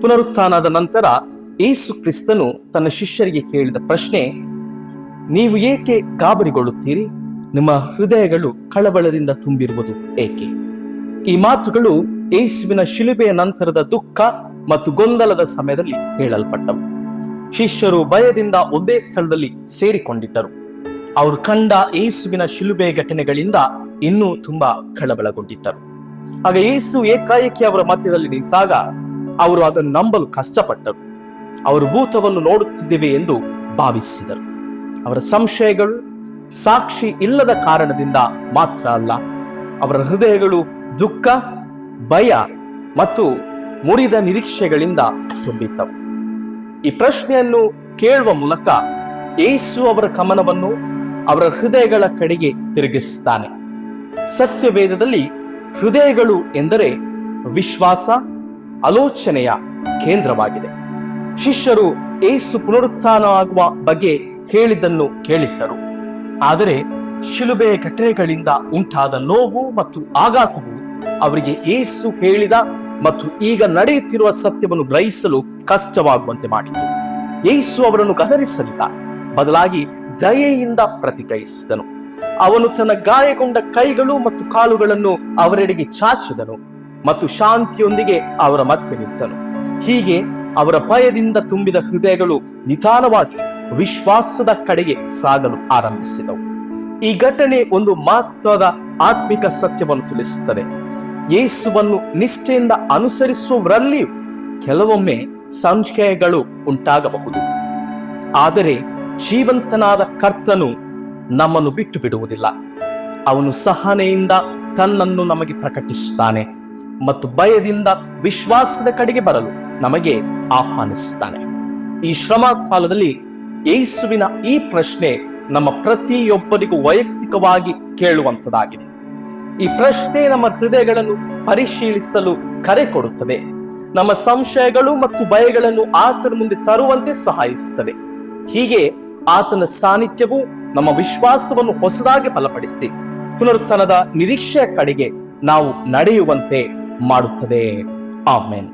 ಪುನರುತ್ಥಾನದ ನಂತರ ಯೇಸು ಕ್ರಿಸ್ತನು ತನ್ನ ಶಿಷ್ಯರಿಗೆ ಕೇಳಿದ ಪ್ರಶ್ನೆ, ನೀವು ಏಕೆ ಗಾಬರಿಗೊಳ್ಳುತ್ತೀರಿ? ನಿಮ್ಮ ಹೃದಯಗಳು ಕಳವಳದಿಂದ ತುಂಬಿರುವುದು ಏಕೆ? ಈ ಮಾತುಗಳು ಯೇಸುವಿನ ಶಿಲುಬೆಯ ನಂತರದ ದುಃಖ ಮತ್ತು ಗೊಂದಲದ ಸಮಯದಲ್ಲಿ ಹೇಳಲ್ಪಟ್ಟವು. ಶಿಷ್ಯರು ಭಯದಿಂದ ಒಂದೇ ಸ್ಥಳದಲ್ಲಿ ಸೇರಿಕೊಂಡಿದ್ದರು. ಅವರು ಕಂಡ ಯೇಸುವಿನ ಶಿಲುಬೆ ಘಟನೆಗಳಿಂದ ಇನ್ನೂ ತುಂಬಾ ಕಳವಳಗೊಂಡಿದ್ದರು. ಆಗ ಯೇಸು ಏಕಾಏಕಿ ಅವರ ಮಧ್ಯದಲ್ಲಿ ನಿಂತಾಗ ಅವರು ಅದನ್ನು ನಂಬಲು ಕಷ್ಟಪಟ್ಟರು. ಅವರು ಭೂತವನ್ನು ನೋಡುತ್ತಿದ್ದೇವೆ ಎಂದು ಭಾವಿಸಿದರು. ಅವರ ಸಂಶಯಗಳು ಸಾಕ್ಷಿ ಇಲ್ಲದ ಕಾರಣದಿಂದ ಮಾತ್ರ ಅಲ್ಲ, ಅವರ ಹೃದಯಗಳು ದುಃಖ, ಭಯ ಮತ್ತು ಮುರಿದ ನಿರೀಕ್ಷೆಗಳಿಂದ ತುಂಬಿದ್ದವು. ಈ ಪ್ರಶ್ನೆಯನ್ನು ಕೇಳುವ ಮೂಲಕ ಯೇಸು ಅವರ ಗಮನವನ್ನು ಅವರ ಹೃದಯಗಳ ಕಡೆಗೆ ತಿರುಗಿಸುತ್ತಾನೆ. ಸತ್ಯವೇದದಲ್ಲಿ ಹೃದಯಗಳು ಎಂದರೆ ವಿಶ್ವಾಸ, ಆಲೋಚನೆಯ ಕೇಂದ್ರವಾಗಿದೆ. ಶಿಷ್ಯರು ಯೇಸು ಪುನರುತ್ಥಾನ ಆಗುವ ಬಗ್ಗೆ ಹೇಳಿದ್ದನ್ನು ಕೇಳಿದ್ದರು. ಆದರೆ ಶಿಲುಬೆ ಘಟನೆಗಳಿಂದ ಉಂಟಾದ ನೋವು ಮತ್ತು ಆಘಾತವು ಅವರಿಗೆ ಯೇಸು ಹೇಳಿದ ಮತ್ತು ಈಗ ನಡೆಯುತ್ತಿರುವ ಸತ್ಯವನ್ನು ಗ್ರಹಿಸಲು ಕಷ್ಟವಾಗುವಂತೆ ಮಾಡಿತು. ಯೇಸು ಅವರನ್ನು ಗದರಿಸಲಿಲ್ಲ, ಬದಲಾಗಿ ದಯೆಯಿಂದ ಪ್ರತಿಕ್ರಿಯಿಸಿದನು. ಅವನು ತನ್ನ ಗಾಯಗೊಂಡ ಕೈಗಳು ಮತ್ತು ಕಾಲುಗಳನ್ನು ಅವರೆಡೆಗೆ ಚಾಚಿದನು ಮತ್ತು ಶಾಂತಿಯೊಂದಿಗೆ ಅವರ ಮಧ್ಯೆ ನಿಂತನು. ಹೀಗೆ ಅವರ ಭಯದಿಂದ ತುಂಬಿದ ಹೃದಯಗಳು ನಿಧಾನವಾಗಿ ವಿಶ್ವಾಸದ ಕಡೆಗೆ ಸಾಗಲು ಆರಂಭಿಸಿದವು. ಈ ಘಟನೆ ಒಂದು ಮಹತ್ವದ ಆತ್ಮಿಕ ಸತ್ಯವನ್ನು ತಿಳಿಸುತ್ತದೆ. ಯೇಸುವನ್ನು ನಿಷ್ಠೆಯಿಂದ ಅನುಸರಿಸುವವರಲ್ಲಿ ಕೆಲವೊಮ್ಮೆ ಸಂಶಯಗಳು ಉಂಟಾಗಬಹುದು, ಆದರೆ ಜೀವಂತನಾದ ಕರ್ತನು ನಮ್ಮನ್ನು ಬಿಟ್ಟು ಬಿಡುವುದಿಲ್ಲ. ಅವನು ಸಹನೆಯಿಂದ ತನ್ನನ್ನು ನಮಗೆ ಪ್ರಕಟಿಸುತ್ತಾನೆ ಮತ್ತು ಭಯದಿಂದ ವಿಶ್ವಾಸದ ಕಡೆಗೆ ಬರಲು ನಮಗೆ ಆಹ್ವಾನಿಸುತ್ತಾನೆ. ಈ ಶ್ರಮ ಕಾಲದಲ್ಲಿ ಯೇಸುವಿನ ಈ ಪ್ರಶ್ನೆ ನಮ್ಮ ಪ್ರತಿಯೊಬ್ಬರಿಗೂ ವೈಯಕ್ತಿಕವಾಗಿ ಕೇಳುವಂತದಾಗಿದೆ. ಈ ಪ್ರಶ್ನೆ ನಮ್ಮ ಹೃದಯಗಳನ್ನು ಪರಿಶೀಲಿಸಲು ಕರೆ ಕೊಡುತ್ತದೆ. ನಮ್ಮ ಸಂಶಯಗಳು ಮತ್ತು ಭಯಗಳನ್ನು ಆತನ ಮುಂದೆ ತರುವಂತೆ ಸಹಾಯಿಸುತ್ತದೆ. ಹೀಗೆ ಆತನ ಸಾನ್ನಿಧ್ಯವು ನಮ್ಮ ವಿಶ್ವಾಸವನ್ನು ಹೊಸದಾಗಿ ಬಲಪಡಿಸಿ ಪುನರುತ್ಥಾನದ ನಿರೀಕ್ಷೆಯ ಕಡೆಗೆ ನಾವು ನಡೆಯುವಂತೆ ಮಾಡುತ್ತದೆ. ಆಮೆನ್.